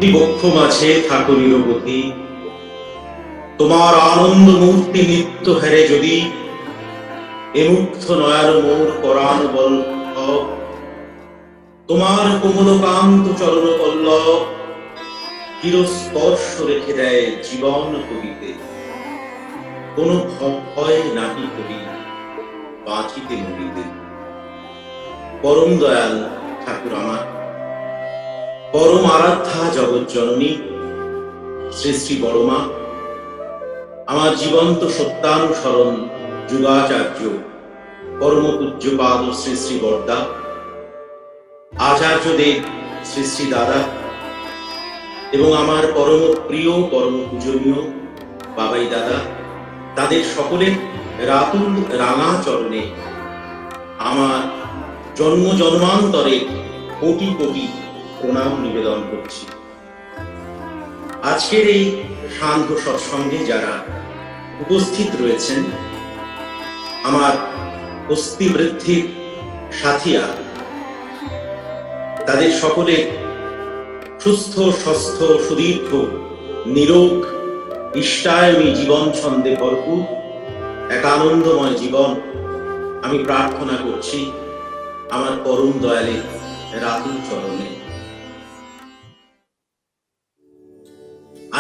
দুটি বক্ষ মাঝে থাকো নিরবধি, তোমার আনন্দ মূর্তি নিত্য হেরে যদি এমুগ্ধ নয়ার মোর পরাণ বল্লভ, তোমার কোমলকান্ত চরণ পল্লব চিরস্পর্শ রেখে দেয় জীবন করিতে। কোন ভয় নাহি করি বাঁচিতে মরিতে। পরম দয়াল ঠাকুর আমার, পরম আরাধ্যা জগৎ জননী শ্রী শ্রী বড়মা, আমার জীবন্ত সত্যানুসরণ যুগাচার্য পরম পূজ্যপাদ শ্রী শ্রী বরদা, আচার্যদেব শ্রী শ্রী দাদা এবং আমার পরম প্রিয় পরম পূজনীয় বাবাই দাদা, তাদের সকলের রাতুল রাঙা চরণে আমার জন্ম জন্মান্তরে কোটি কোটি প্রণাম নিবেদন করছি। আজকের এই সান্ধ্য সৎসঙ্গে যারা উপস্থিত রয়েছেন, আমার অস্থি বৃদ্ধির সাথীরা, তাদের সকলে সুস্থ স্বাস্থ্য সুদীর্ঘ নিরোগ ইষ্টায়মী জীবন ছন্দে ভরপুর এক আনন্দময় জীবন আমি প্রার্থনা করছি আমার পরম দয়ালের রাতুল চরণে।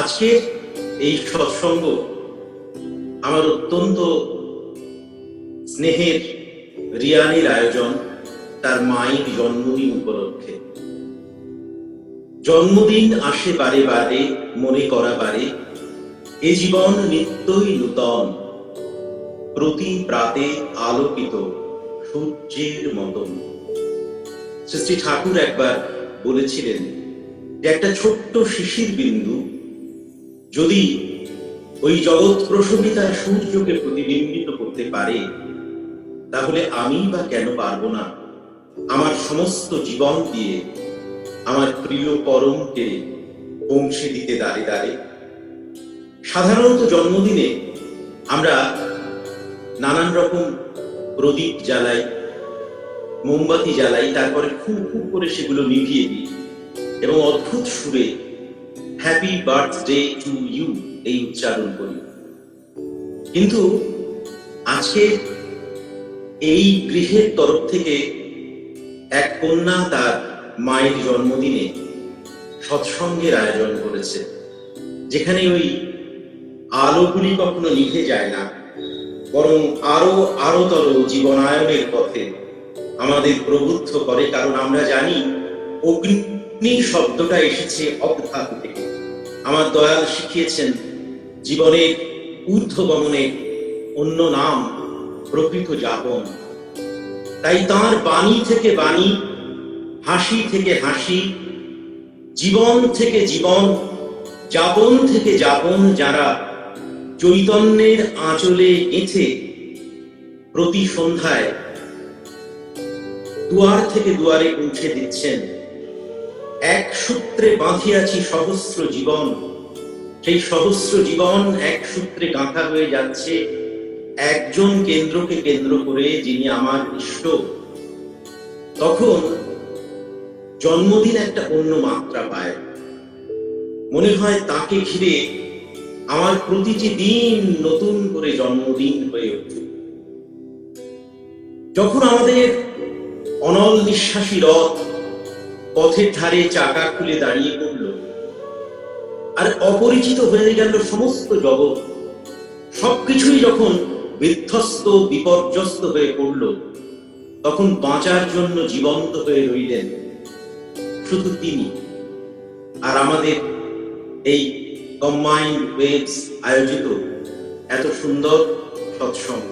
আজকের এই সৎসঙ্গ আমার অত্যন্ত স্নেহের রিয়ানির আয়োজন, তার মায়ের জন্মদিন উপলক্ষে। জন্মদিন আসে বারে বারে, মনে করা বারে, এ জীবন নিত্যই নূতন, প্রতি প্রাতে আলোকিত সূর্যের মতন। শ্রী শ্রী ঠাকুর একবার বলেছিলেন যে একটা ছোট্ট শিশির বিন্দু যদি ওই জগৎ প্রসবিতার সূর্যকে প্রতিবিম্বিত করতে পারে, তাহলে আমি বা কেন পারবো না আমার সমস্ত জীবন দিয়ে আমার প্রিয় পরমকে পৌঁছে দিতে দাঁড়ে দাঁড়ে। সাধারণত জন্মদিনে আমরা নানান রকম প্রদীপ জ্বালাই, মোমবাতি জ্বালাই, তারপরে খুব খুব করে সেগুলো নিভিয়ে দিই এবং অদ্ভুত সুরে হ্যাপি বার্থডে টু ইউ এই উচ্চারণ করি। কিন্তু আজকে এই গৃহের তরফ থেকে এক কন্যা তার মায়ের জন্মদিনে সৎসঙ্গের আয়োজন করেছে, যেখানে ওই আলোগুলি কখনো নিভে যায় না, বরং আরো আরোতর জীবনায়নের পথে আমাদের প্রবুদ্ধ করে। কারণ আমরা জানি অগ্নি শব্দটা এসেছে অগ্ধাতু থেকে। আমার দয়াল শিখিয়েছেন জীবনের ঊর্ধ্বগমনের অন্য নাম প্রকৃত যাপন। তাই তাঁর বাণী থেকে বাণী, হাসি থেকে হাসি, জীবন থেকে জীবন, যাপন থেকে যাপন যারা চৈতন্যের আঁচলে গেঁথে প্রতি সন্ধ্যায় দুয়ার থেকে দুয়ারে পৌঁছে দিচ্ছেন। এক সূত্রে বাঁধিয়াছি সহস্র জীবন, সেই সহস্র জীবন এক সূত্রে গাঁথা হয়ে যাচ্ছে একজন কেন্দ্রকে কেন্দ্র করে, যিনি আমার ইষ্ট। তখন জন্মদিন একটা অন্য মাত্রা পায়। মনে হয় তাকে ঘিরে আমার প্রতিটি দিন নতুন করে জন্মদিন হয়ে ওঠে। যখন আমাদের অনল নিঃশ্বাসী রথ পথের ধারে চাকা খুলে দাঁড়িয়ে পড়ল আর অপরিচিত হয়ে গেল সমস্ত জগৎ, সবকিছুই যখন বিধ্বস্ত বিপর্যস্ত হয়ে পড়ল, তখন বাঁচার জন্য জীবন্ত হয়ে রইলেন শুধু তিনি আর আমাদের এই কম্বাইন্ড ওয়েভস আয়োজিত এত সুন্দর সৎসঙ্গ।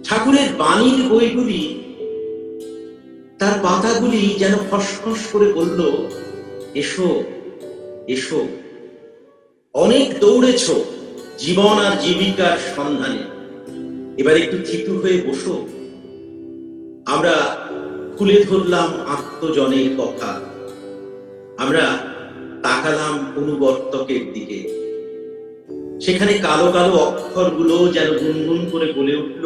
ঠাকুরের বাণীর বইগুলি, তার পাতাগুলি যেন ফসফস করে বলল, এসো এসো, অনেক দৌড়েছ জীবন আর জীবিকার সন্ধানে, এবার একটু থিতু হয়ে বসো। আমরা খুলে ধরলাম আত্মজনের কথা, আমরা তাকালাম অনুবর্তকের দিকে। সেখানে কালো কালো অক্ষরগুলো যেন গুনগুন করে বলে উঠল,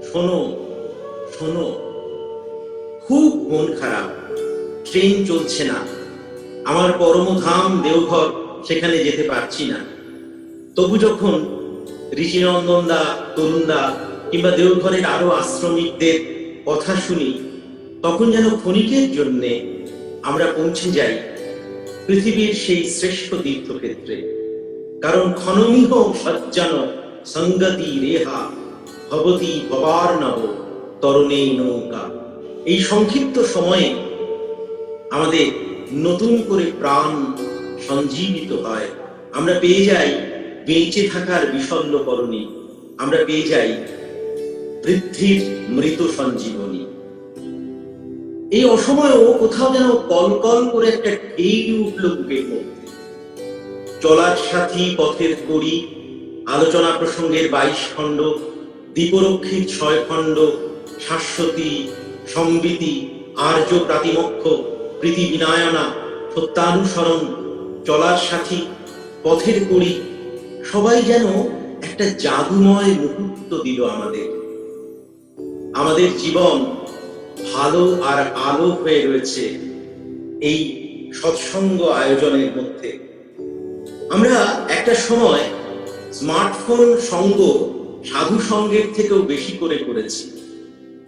শোনো শোনো, খুব মন খারাপ, ট্রেন চলছে না, আমার পরমধাম দেওঘর, সেখানে যেতে পারছি না। তবু যখন ঋষিনন্দন দা, তরুণ দা কিংবা দেওঘরের আরো আশ্রমিকদের কথা শুনি, তখন যেন ক্ষণিকের জন্যে আমরা পৌঁছে যাই পৃথিবীর সেই শ্রেষ্ঠ তীর্থক্ষেত্রে। কারণ ক্ষণমিহ সজ্জন সঙ্গতি রেহা ভবতি ভবার্ণব তরণেই নৌকা। এই সংক্ষিপ্ত সময়ে আমাদের নতুন করে প্রাণ সঞ্জীবিত হয়। আমরা পেয়ে যাই বেঁচে থাকার বিশল্যকরণী, আমরা পেয়ে যাই বৃদ্ধির মৃত সঞ্জীবনী। এই অসময়েও কোথাও যেন কলকল করে একটা ঢেউ উঠল বুকের মধ্যে। চলার সাথী, পথের কড়ি, আলোচনা প্রসঙ্গের 22 খণ্ড, দীপরক্ষীর 6 খণ্ড, শাশ্বতী, সম্বিতি, আর্য প্রাতিমক্ষ, প্রীতি বিনায়না, সত্যানুসরণ, চলার সাথী, পথের কড়ি, সবাই যেন একটা জাদুময় মুহূর্ত দিল আমাদের। আমাদের জীবন ভালো আর আলো হয়ে রয়েছে এই সৎসঙ্গ আয়োজনের মধ্যে। আমরা একটা সময় স্মার্টফোন সঙ্গ সাধু সঙ্গের থেকেও বেশি করে করেছি।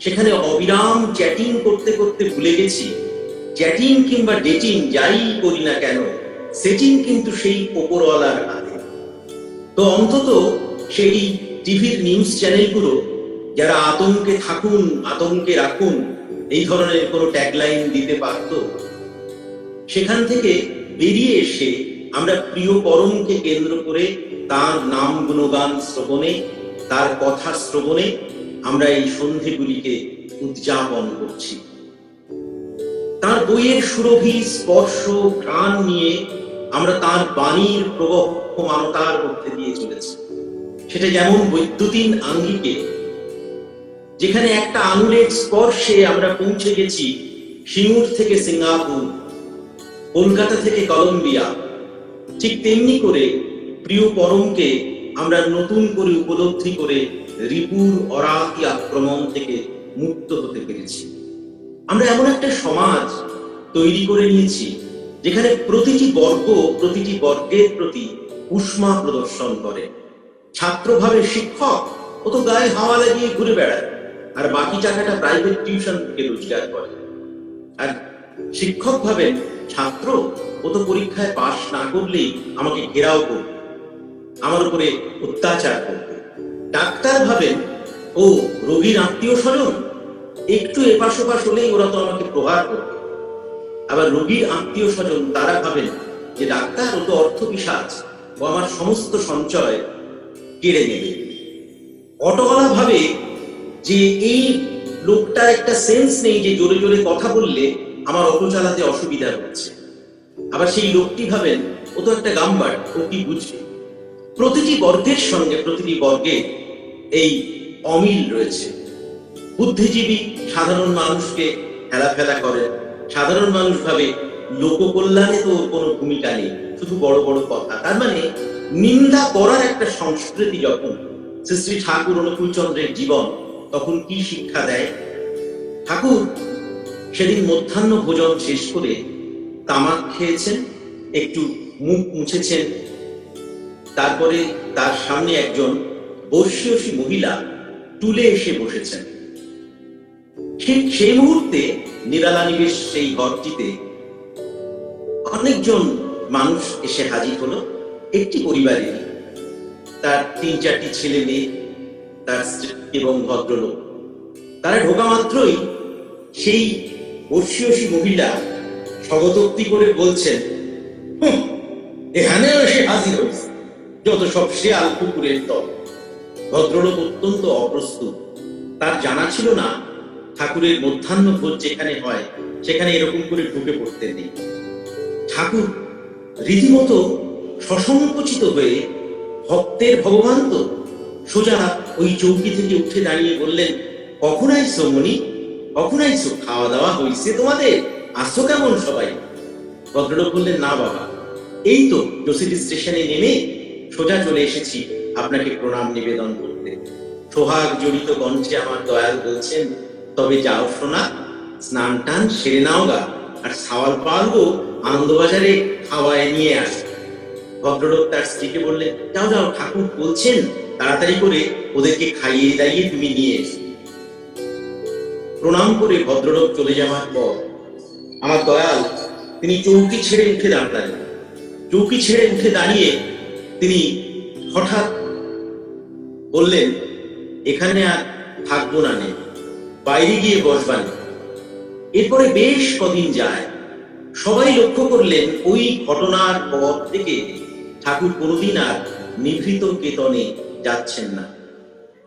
সেখানে অবিরাম চ্যাটিং করতে করতে ভুলে গেছি চ্যাটিং কিংবা ডেটিং যাই করি না কেন, সেটিং কিন্তু সেই ওপরওয়ালার হাতে। তো অন্তত সেই টিভির নিউজ চ্যানেলগুলো যারা আতঙ্কে থাকুন, আতঙ্কে রাখুন, এই ধরনের কোনো ট্যাগলাইন দিতে পারত, সেখান থেকে বেরিয়ে এসে আমরা প্রিয় পরমকে কেন্দ্র করে তার নাম গুণগান শ্রবণে, তার কথা শ্রবণে আমরা এই সন্ধ্যেগুলিকে উদযাপন করছি। তার বইয়ের সুরভি স্পর্শ ঘ্রাণ নিয়ে আমরা তার বাণীর প্রবহমানতার মধ্যে দিয়ে চলেছি। সেটা যেমন বৈদ্যুতিন আঙ্গিকে, যেখানে একটা আঙুলের স্পর্শে আমরা পৌঁছে গেছি সিঙ্গুর থেকে সিঙ্গাপুর, কলকাতা থেকে কলম্বিয়া, ঠিক তেমনি করে প্রিয় পরমকে আমরা নতুন করে উপলব্ধি করে রিপুর অরাতি আক্রমণ থেকে মুক্ত হতে পেরেছি। আমরা এমন একটা সমাজ তৈরি করে নিয়েছি যেখানে প্রতিটি বর্গ প্রতিটি বর্গের প্রতি উষ্মা প্রদর্শন করে। ছাত্র ভাবে শিক্ষক, ও তো গায়ে হাওয়া লাগিয়ে ঘুরে বেড়ায়, আর বাকি টাকাটা প্রাইভেট টিউশন থেকে রোজগার করে। আর শিক্ষক ভাবেন ছাত্র, ও তো পরীক্ষায় পাশ না করলেই আমাকে ঘেরাও করবে, আমার উপরে অত্যাচার করবে। ডাক্তার ভাবেন ও রোগীর আত্মীয় স্বজন, একটু এপাশ ওপাশ হলেই ওরা তো আমাকে প্রহার করবে। আবার রোগীর আত্মীয় স্বজন তারা ভাবেন যে ডাক্তার, ও তো অর্থ পিশাচ, ও আমার সমস্ত সঞ্চয় কেড়ে নেবে। অটোওয়ালা ভাবে যে এই লোকটার একটা সেন্স নেই যে জোরে জোরে কথা বললে আমার অটো চালাতে অসুবিধা হচ্ছে। আবার সেই লোকটি ভাবেন ও তো একটা গাম্বার, ও কি বুঝবে। প্রতিটি বর্গের সঙ্গে প্রতিটি বর্গে এই অমিল রয়েছে। বুদ্ধিজীবী সাধারণ মানুষকে হেলাফেলা করে, সাধারণ মানুষ ভাবে লোককল্যাণে তো কোনো ভূমিকা নেই, শুধু বড় বড় কথা। তার মানে নিন্দা করার একটা সংস্কৃতি যখন শ্রী শ্রী ঠাকুর অনুকূলচন্দ্রের জীবন, তখন কি শিক্ষা দেয়? ঠাকুর সেদিন মধ্যাহ্ন ভোজন শেষ করে তামাক খেয়েছেন, একটু মুখ মুছেছেন, তারপরে তার সামনে একজন বর্ষীয়সী মহিলা টুলে এসে বসেছেন। ঠিক সেই মুহূর্তে নিরালা নিবেশ সেই ঘরটিতে অনেকজন মানুষ এসে হাজির হলো। একটি পরিবারেরই, তার 3-4টি ছেলে মেয়ে, তার স্ত্রী এবং ভদ্রলোক। তারা ঢোকা মাত্রই সেই বর্ষীয়সী মহিলা স্বগতোক্তি করে বলছেন, এখানে এসে হাজির হয়েছে যত সব শেয়াল কুকুরের দল। ভদ্রলোক অত্যন্ত অপ্রস্তুত, তার জানা ছিল না ঠাকুরের মধ্যাহ্ন ভোজ যেখানে হয় সেখানে এরকম করে ঢুকে পড়তে নেই। ঠাকুর রীতিমতো সসংকুচিত হয়ে, ভক্তের ভগবান তো, সোজা ওই চৌকি থেকে উঠে দাঁড়িয়ে বললেন, কখন আইসো মনি, কখন আইসো? খাওয়া দাওয়া হয়েছে তোমাদের? আসো কেমন সবাই? ভদ্রলোক বললেন, না বাবা, এই তো জসিডি স্টেশনে নেমে সোজা চলে এসেছি আপনাকে প্রণাম নিবেদন করতে। সোহাগ জড়িত কণ্ঠে আমার দয়াল বলছেন, তবে যাও সোনা, স্নান টান সেরে নাও গা, আর সাওয়াল পালগো আনন্দবাজারে খাওয়ায় নিয়ে আসে। ভদ্রলোক তার স্ত্রীকে বললেন, যাও যাও, ঠাকুর বলছেন তাড়াতাড়ি করে ওদেরকে খাইয়ে দাইয়ে তুমি নিয়ে এসো। প্রণাম করে ভদ্রলোক চলে যাওয়ার পর আমার দয়াল তিনি চৌকি ছেড়ে উঠে দাঁড়ালেন। চৌকি ছেড়ে উঠে দাঁড়িয়ে তিনি হঠাৎ বললেন, এখানে আর থাকবো না, নেই, বাইরে গিয়ে বসবানি। এরপরে বেশ কদিন যায়। সবাই লক্ষ্য করলেন ওই ঘটনার পর থেকে ঠাকুর কোনোদিন আর নিভৃত কেতনে যাচ্ছেন না।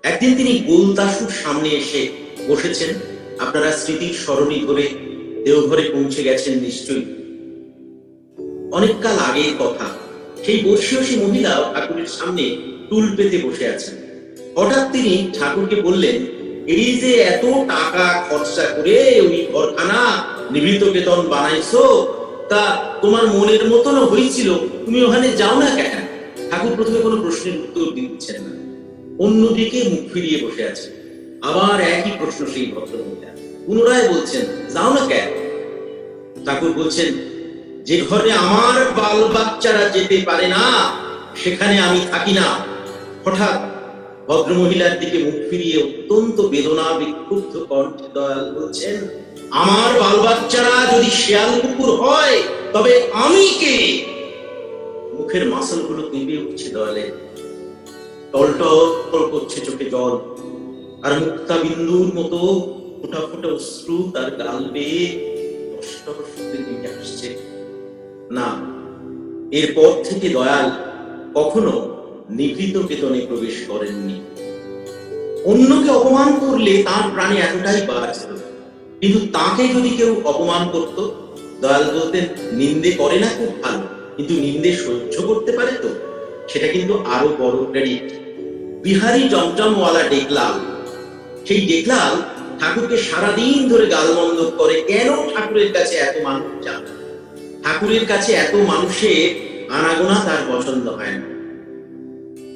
একদিন তিনি গোলতাসুর সামনে এসে বসেছেন। আপনারা স্মৃতির স্মরণী ধরে দেওঘরে পৌঁছে গেছেন নিশ্চয়ই। অনেককাল আগের কথা। সেই বর্ষীয়সী মহিলাও ঠাকুরের সামনে টুল পেতে বসে আছেন। হঠাৎ তিনি ঠাকুরকে বললেন, এই যে এত টাকা খরচা করে ওই ঘরখানা নিভৃত কেতন বানাইছো, তা তোমার মনের মতন হয়েছিল, তুমি ওখানে যাও না কেন? ঠাকুর প্রথমে কোনো প্রশ্নের উত্তর দিচ্ছেন না, অন্যদিকে মুখ ফিরিয়ে বসে আছে। আবার একই প্রশ্ন সেই ভদ্রমহিলা পুনরায় বলছেন, যাও না কেন? ঠাকুর বলছেন, যে ঘরে আমার বাল বাচ্চারা যেতে পারে না সেখানে আমি থাকি না। হঠাৎ ভদ্রমহিলার দিকে মুখ ফিরিয়ে অত্যন্ত বেদনা বিক্ষুব্ধ কণ্ঠে দয়াল বলছেন, আমার বাল বাচ্চারা যদি শেয়াল কুকুর হয় তবে আমি কে? মুখের মাসলগুলো কেঁপে উঠছে দয়ালে, টলটল করছে চোখে জল, আর মুক্তা বিন্দুর মতো ফোটা ফোটা অশ্রু তার গাল বেয়ে আসছে। না, এরপর থেকে দয়াল কখনো নিভৃত কেতনে প্রবেশ করেননি। অন্যকে অপমান করলে তার প্রাণে এতটাই বাড়ছিল, কিন্তু তাকে যদি কেউ অপমান করত, দয়াল বলতেন, নিন্দে করে না খুব ভালো, কিন্তু নিন্দে সহ্য করতে পারে তো সেটা কিন্তু আরো বড় ক্রেডিট। বিহারি জমজমওয়ালা ডেকলাল, সেই ডেকলাল ঠাকুরকে সারাদিন ধরে গালমন্দ করে, কেন ঠাকুরের কাছে এত মানুষ যান, ঠাকুরের কাছে এত মানুষের আনাগোনা তার পছন্দ হয় না।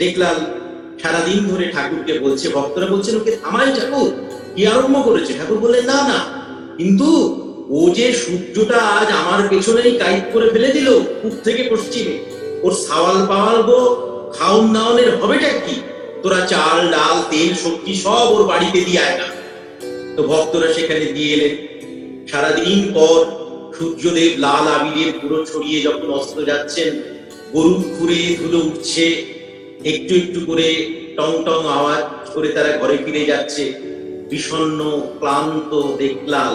ডেকলাল সারাদিন ধরে ঠাকুরকে বলছে, ভক্তরা বলছেন ওকে থামাই ঠাকুর, কি আরম্ভ করেছে? ঠাকুর বললেন, না না, কিন্তু ও যে সূর্যটা আজ আমার পেছনেই কাইট করে ফেলে দিল পূব থেকে পশ্চিমে, ওর সাওয়াল পাওয়াল গো খাউন দাওনের হবেটা কি? তোরা চাল ডাল তেল সবজি সব ওর বাড়িতে দিয়ে আয় না। তো ভক্তরা সেখানে দিয়ে এলেন। সারাদিন পর সূর্যদেব লাল আবিরের পুরো ছড়িয়ে যখন অস্ত যাচ্ছেন, গরু খুঁড়ে ধুলো উঠছে, একটু একটু করে টং টং আওয়াজ করে তারা ঘরে ফিরে যাচ্ছে। বিষণ্ণ ক্লান্ত ডেকলাল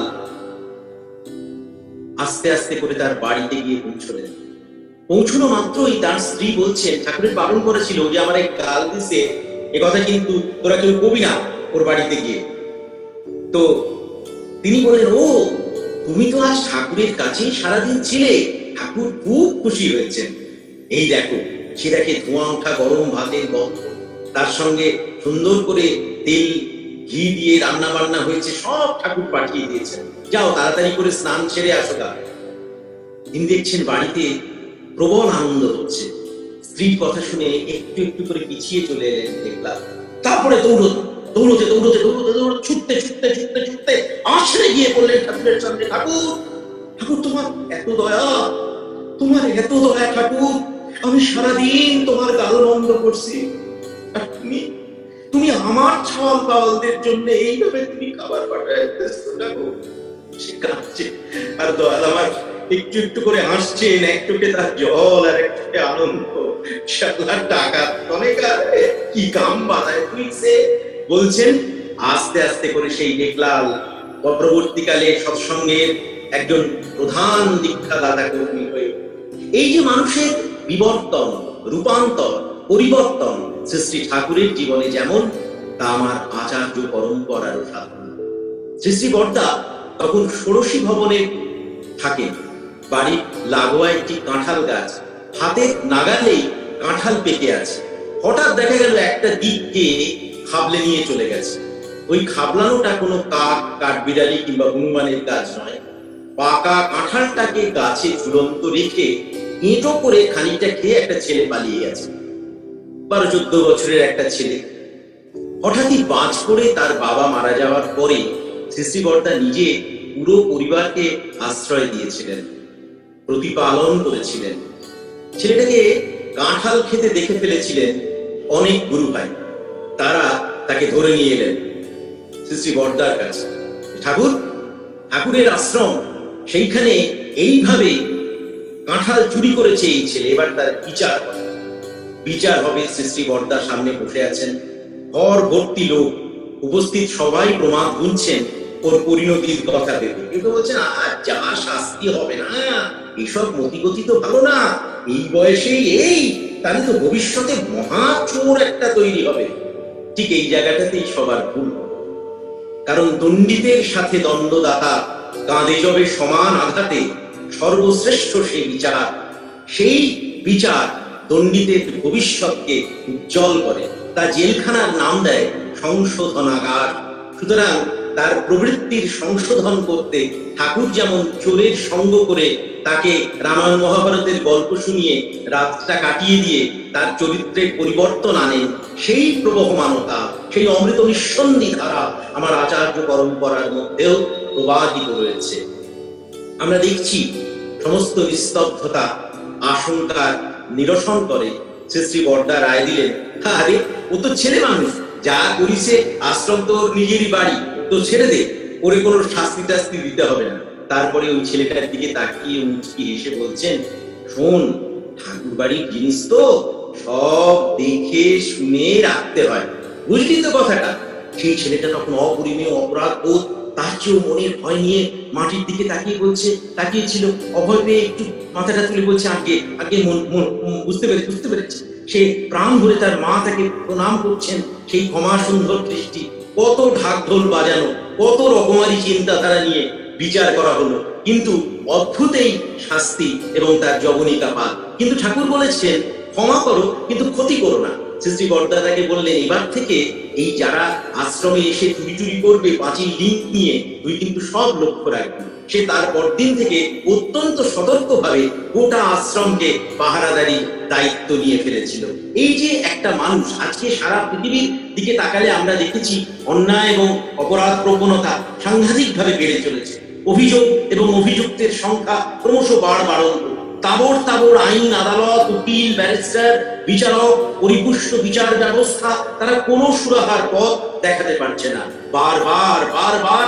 আস্তে আস্তে করে তার বাড়িতে গিয়ে পৌঁছলেন। পৌঁছানো মাত্রই তার স্ত্রী বলছেন, ঠাকুরের বারণ করেছিল যে আমার এক গাল দিছে, এ কথা কিন্তু তোরা কেউ কবি না ওর বাড়িতে গিয়ে। তো তিনি বলেন, ও তুমি তো আজ ঠাকুরের কাছে সারাদিন ছিলে, ঠাকুর খুব খুশি হয়েছেন। এই দেখো, সে দেখে ধোঁয়া ওঠা গরম ভাতের গন্ধ, তার সঙ্গে সুন্দর করে তেল ঘি দিয়ে রান্না বান্না হয়েছে, সব ঠাকুর পাঠিয়ে দিয়েছেন, যাও তাড়াতাড়ি করে স্নান সেরে আসো। তিনি দেখছেন বাড়িতে প্রবল আনন্দ হচ্ছে। স্ত্রীর কথা শুনে একটু একটু করে পিছিয়ে চলে এলেন দেখলাম। তারপরে দৌড়তে দৌড়তে দৌড়তে দৌড়তে দৌড়তে ছুটতে ছুটতে ছুটতে ছুটতে আছড়ে গিয়ে বললেন ঠাকুরের সামনে, ঠাকুর ঠাকুর তোমার এত দয়া, তোমার এত দয়া ঠাকুর, আমি সারাদিন তোমার গালমন্দ করছি, আর তুমি তুমি আমার ছাওয়াল পাওয়ালদের জন্য এইভাবে তুমি খাবার পাঠাইতেছো ঠাকুর। সে কাঁদছে, আর দয়াল আমার একটু একটু করে হাসছেন, এক চোখে তার জল আর এক চোখে আনন্দ। শালার টাকা অনেক, কি কাম বানায় তুই সে বলছেন। আস্তে আস্তে করে সেই দেখলাম পরবর্তীকালে সৎসঙ্গের একজন প্রধান দীক্ষাদাতা কর্মী হয়ে। এই যে মানুষের বিবর্তন, রূপান্তর, পরিবর্তন শ্রী শ্রী ঠাকুরের জীবনে যেমন, তা আমার আচার্য পরম্পরারও সাধনা। শ্রী শ্রী বর্দা তখন ষোড়শী ভবনে থাকেন। বাড়ির লাগোয়া একটি কাঁঠাল গাছ, হাতের নাগালেই কাঁঠাল পেকে আছে। হঠাৎ দেখা গেল একটা দিককে খাবলে নিয়ে চলে গেছে। ওই খাবলানোটা কোনো কাক, কাঠবিড়ালি কিংবা হনুমানের কাজ নয়। পাকা কাঁঠালটাকে গাছে ঝুলন্ত রেখে এঁটো করে খানিকটা খেয়ে একটা ছেলে পালিয়ে গেছে, 12-14 বছরের একটা ছেলে। হঠাৎই বাজ পড়ে তার বাবা মারা যাওয়ার পরে শ্রী শ্রী বর্দা নিজে পুরো পরিবারকে আশ্রয় দিয়েছিলেন, প্রতিপালন করেছিলেন। ছেলেটাকে কাঁঠাল খেতে দেখে ফেলেছিলেন অনেক গুরু ভাই, তারা তাকে ধরে নিয়ে এলেন শ্রী শ্রী বড়দার কাছে। ঠাকুরের আশ্রম, সেইখানে এইভাবে কাঁঠাল চুরি করেছে এই ছেলে, এবার তার বিচার হবে। শ্রী শ্রী বড়দার সামনে বসে আছেন, ঘর ভর্তি লোক উপস্থিত, সবাই প্রমাদ গুনছেন ওর পরিণতির কথা ভেবে। কিন্তু বলছেন আর যা শাস্তি হবে না, এসব মতিগতি তো ভালো না, এই বয়সেই তাহলে তো ভবিষ্যতে মহা চোর একটা তৈরি হবে। ঠিক এই জায়গাটাতেই সবার ভুল, কারণ দণ্ডিতের সাথে দণ্ডদাতা কাঁধে যবে সমান আঘাতে, সর্বশ্রেষ্ঠ সেই বিচার দণ্ডিতের ভবিষ্যৎকে উজ্জ্বল করে। তা জেলখানার নাম দেয় সংশোধনাগার। সুতরাং তার প্রবৃত্তির সংশোধন করতে ঠাকুর যেমন চোরের সঙ্গ করে তাকে রামায়ণ মহাভারতের গল্প শুনিয়ে রাতটা কাটিয়ে দিয়ে তার চরিত্রের পরিবর্তন আনেন, সেই প্রবহমানতা, সেই অমৃত নিঃসন্দি ধারা আমার আচার্য পরম্পরার মধ্যেও প্রবাহিত রয়েছে। আমরা দেখছি সমস্ত নিস্তব্ধতা আশঙ্কার নিরসন করে শ্রী শ্রী বড়দা রায় দিলেন, আরে ও তো ছেলে মানুষ, যা করিছে আশ্রম তোর নিজেরই বাড়ি, তো ছেড়ে দে, ওরে কোনো শাস্তি টাস্তি দিতে হবে না। তারপরে ওই ছেলেটার দিকে তাকিয়ে মুচকি হেসে বলছেন, শোন, ঠাকুর বাড়ির জিনিস তো সব দেখে শুনে রাখতে হয়, বুঝলি তো কথাটা? সেই ছেলেটা তখন অপরিমেয় অপরাধ বোধ, তার চেয়েও মনের ভয় নিয়ে মাটির দিকে তাকিয়েছিল, অভয় পেয়ে একটু মাথাটা তুলে বলছে, আগে বুঝতে পেরেছি। সে প্রাণ ভরে তার মা তাকে প্রণাম করছেন, সেই ক্ষমা সুন্দর দৃষ্টি। কত ঢাকঢোল বাজানো, কত রকমারি চিন্তাধারা নিয়ে বিচার করা হলো, কিন্তু অদ্ভুতেই শাস্তি এবং তার জবনিকাপাত। কিন্তু ঠাকুর বলেছেন, ক্ষমা করো কিন্তু ক্ষতি করো না। শ্রী শ্রী বড়দা তাকে বললেন, এবার থেকে এই যারা আশ্রমে এসে চুরি করবে পাঁচিল লিঙ্ক নিয়ে, তুই কিন্তু সব লক্ষ্য রাখবি। সে তার পরদিন থেকে অত্যন্ত সতর্কভাবে গোটা আশ্রমকে পাহারাদারি দায়িত্ব নিয়ে ফেলেছিল। এই যে একটা মানুষ, আজকে সারা পৃথিবীর দিকে তাকালে আমরা দেখেছি অন্যায় এবং অপরাধ প্রবণতা সাংঘাতিকভাবে বেড়ে চলেছে। অভিযোগ এবং অভিযুক্তের সংখ্যা ক্রমশ বাড়ন্ত। তাবর আইন, আদালত, উকিল, ব্যারিস্টার, বিচারক, পরিপুষ্ট বিচার ব্যবস্থা, তারা কোনো সুরাহার পথ দেখাতে পারছে না। বারবার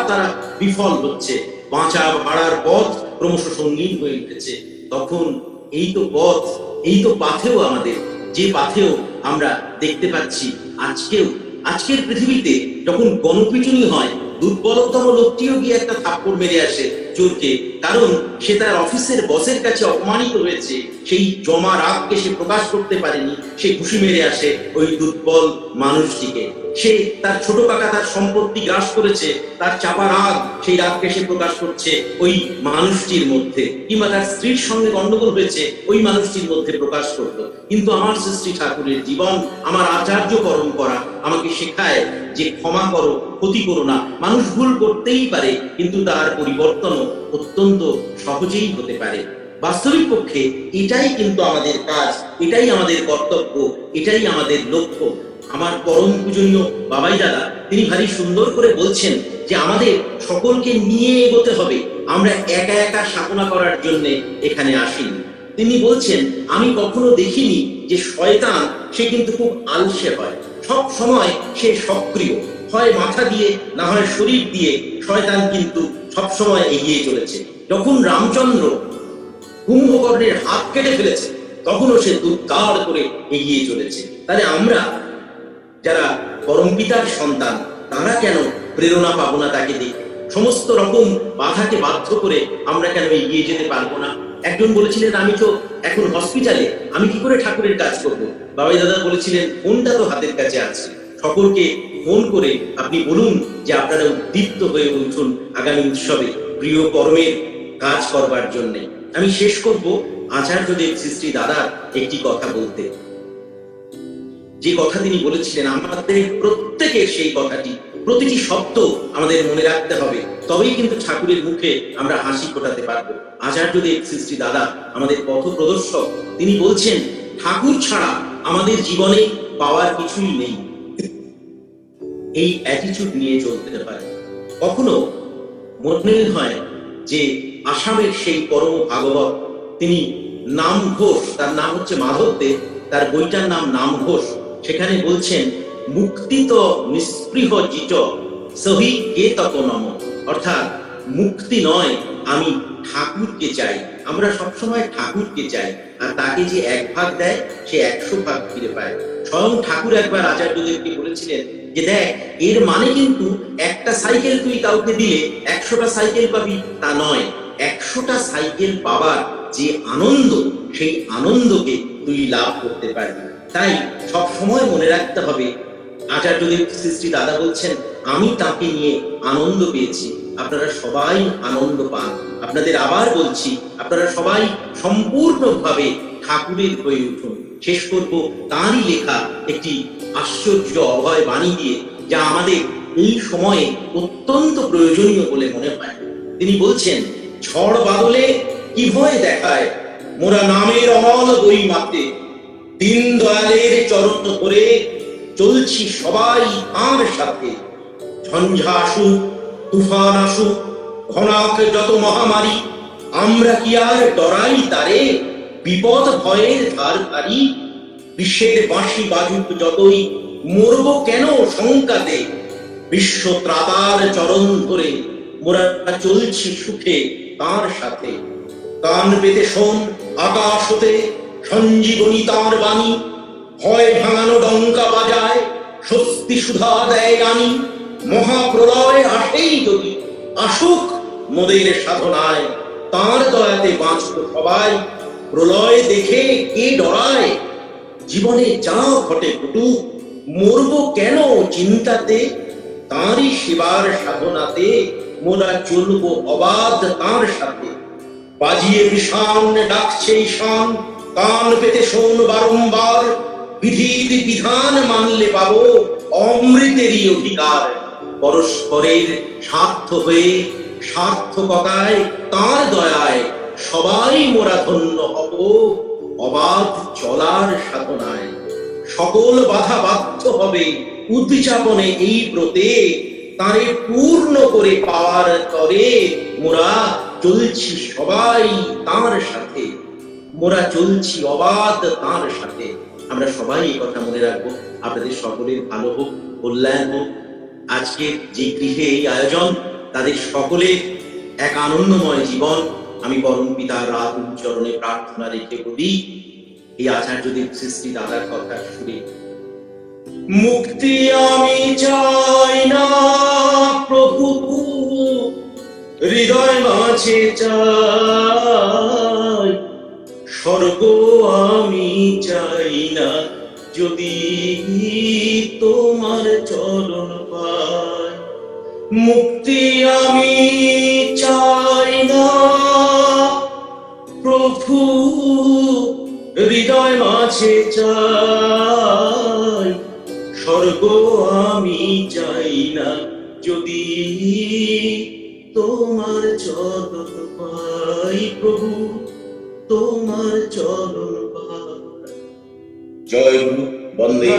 তারা বিফল হচ্ছে। বাঁচা ভাড়ার পথ ক্রমশ সঙ্গীন হয়ে উঠেছে। তখন এই তো পাথেও আমাদের, যে পাথেও আমরা দেখতে পাচ্ছি আজকের পৃথিবীতে যখন গণপিটুনি হয়, দুর্বলতম লোকটিও গিয়ে একটা থাপ্পড় মেরে আসে চোরকে, কারণ সে তার অফিসের বসের কাছে অপমানিত হয়েছে, সেই জমা রাগকে সে প্রকাশ করতে পারেনি, সে ঘুষি মেরে আসে ওই দুর্বল মানুষটিকে। সে তার ছোট কাকা তার সম্পত্তি গ্রাস করেছে, তার চাপা রাগ, সেই রাগকে সে প্রকাশ করছে ওই মানুষটির মধ্যে, কিংবা তার স্ত্রীর সঙ্গে গন্ডগোল হয়েছে, ওই মানুষটির মধ্যে প্রকাশ করতো। কিন্তু আমার শ্রী ঠাকুরের জীবন, আমার আচার্য পরম্পরা আমাকে শেখায় যে ক্ষমা করো, ক্ষতি করো না। মানুষ ভুল করতেই পারে, কিন্তু তার পরিবর্তনও অত্যন্ত সহজেই হতে পারে। বাস্তবিক পক্ষে এটাই কিন্তু আমাদের কাজ, এটাই আমাদের কর্তব্য, এটাই আমাদের লক্ষ্য। আমার পরম পূজনীয় বাবাই দাদা, তিনি ভারী সুন্দর করে বলছেন যে আমাদের সকলকে নিয়ে এগোতে হবে, আমরা একা একা সাধনা করার জন্য এখানে আসিনি। তিনি বলছেন, আমি কখনো দেখিনি যে শয়তান সে কিন্তু খুব আলসে হয়, সব সময় সে সক্রিয়, হয় মাথা দিয়ে না হয় শরীর দিয়ে শয়তান কিন্তু সব সময় এগিয়ে চলেছে। যখন রামচন্দ্র কুম্ভকর্ণের হাত কেটে ফেলেছে, তখনও সে দুর্দার করে এগিয়ে চলেছে। তাহলে আমরা যারা পরম পিতার সন্তান, তারা কেন প্রেরণা পাবো না তাকে দেখে? সমস্ত রকম বাধাকে বাধ্য করে আমরা কেন এগিয়ে যেতে পারবো না? একজন বলেছিলেন, আমি তো এখন হসপিটালে, আমি কি করে ঠাকুরের কাজ করব? বাবাই দাদা বলেছিলেন, ফোনটা তো হাতের কাছে আছে, সকলকে ফোন করে আপনি বলুন যে আপনারা উদ্দীপ্ত হয়ে উঠুন আগামী উৎসবে প্রিয় কর্মের কাজ করবার জন্য। আমি শেষ করব আচার্যদেব শ্রী দাদার একটি কথা বলতে। যে কথা তিনি বলেছিলেন, আমাদের প্রত্যেকের সেই কথাটি, প্রতিটি শব্দ আমাদের মনে রাখতে হবে, তবেই কিন্তু ঠাকুরের মুখে আমরা হাসি ফোটাতে পারবো। আচার্যদেব শ্রী দাদা আমাদের পথ প্রদর্শক। তিনি বলছেন, ঠাকুর ছাড়া আমাদের জীবনে পাওয়ার কিছুই নেই। এই অ্যাটিটিউড নিয়ে চলতে পারে। কখনো মনে হয় যে আসামের সেই পরম ভাগবত, তিনি নাম ঘোষ, তার নাম হচ্ছে মাধব দে, তার বইটার নাম নাম ঘোষ, সেখানে বলছেন মুক্তিত নিস্পৃহ জিত সহি কে তত নম, অর্থাৎ মুক্তি নয়, আমি ঠাকুরকে চাই। আমরা সবসময় ঠাকুরকে চাই, আর তাকে যে এক ভাগ দেয় সে 100 ভাগ ফিরে পায়। স্বয়ং ঠাকুর একবার আচার্যদেবকে বলেছিলেন যে দেখ, এর মানে কিন্তু একটা সাইকেল তুই কাউকে দিলে 100টা সাইকেল পাবি তা নয়, 100টা সাইকেল পাবার যে আনন্দ, সেই আনন্দকে তুই লাভ করতে পারবি। তাই সব সময় মনে রাখতে হবে, আচার্যদেব শ্রী শ্রী দাদা বলছেন আমি তাকে নিয়ে আনন্দ পেয়েছি, আপনারা সবাই আনন্দ পান। আপনাদের আবার বলছি, আপনারা সবাই সম্পূর্ণভাবে ঠাকুরের হয়ে উঠুন। শেষ করব তাঁরই লেখা একটি আশ্চর্য অভয় বাণী দিয়ে, যা আমাদের এই সময়ে অত্যন্ত প্রয়োজনীয় বলে মনে হয়। তিনি বলছেন, ঝড় বাদলে কি ভয় দেখায়, মোরা নামের অমল বই মাতে, দিন দয়ালের চরণ ধরে চলছি সবাই তাঁর সাথে। ঝঞ্ঝা আসুক, তুফান আসুক, ঘনাক যত মহামারী, আমরা কি আর ডরাই তারে, বিপদ ভয়ের ধার ধারি। বিশ্বের বাঁশি বাজুক যতই, মরব কেন শঙ্কাতে, বিশ্ব ত্রাতার চরণ ধরে মোরা চলছি সুখে তাঁর সাথে। কান পেতে শোন আকাশ হতে সঞ্জীবনী তাঁর বাণী, ভয় ভাঙানো ডঙ্কা বাজায়, স্বস্তি সুধা দেয় গানি। মহাপ্রলয় আসেই যদি, আসুক মোদের সাধনায়, তাঁর দয়াতে বাঁচব সবাই, প্রলয় দেখে কে ডরায়। জীবনে যা ঘটে ঘটুক, মরব কেন চিন্তাতে, তাঁরই সেবার সাধনাতে মোরা চলব অবাধ তাঁর সাথে। বাজিয়ে বিষাণ ডাকছে ঈশান, কান পেতে শোন বারংবার, বিধির বিধান মানলে পাবো অমৃতেরই অধিকার। পরস্পরের স্বার্থ হয়ে সার্থকতায় তাঁর দয়ায় সবাই মোরা ধন্য হব, অবাধ চলার সাধনায়। সকল বাধা বাধ্য হবে উদ্যাপনে এই ব্রতে, তারে পূর্ণ করে পাওয়ার তরে মোরা চলছি সবাই তাঁর সাথে, মোরা চলছি অবাধ তাঁর সাথে। আমরা সবাই এই কথা মনে রাখবো। আপনাদের সকলের ভালো হোক, কল্যাণ হোক। আজকের যে গৃহে এই আয়োজন, তাদের সকলের এক আনন্দময় জীবন আমি পরম পিতার রাতুল চরণে প্রার্থনা রেখে বলি, এই আচার্যদেব শ্রী শ্রী দাদার কথা শুনে, মুক্তি আমি চাই না প্রভু, হৃদয় মাঝে চাই, স্বর্গ আমি চাই না যদি তোমার চরণ পাই। মুক্তি আমি চাই না প্রভু, হৃদয় মাঝে চাই, স্বর্গ আমি চাই না যদি তোমার চরণ পাই। প্রভু তোমার চরণ পাই। জয় গুরু, বন্দে।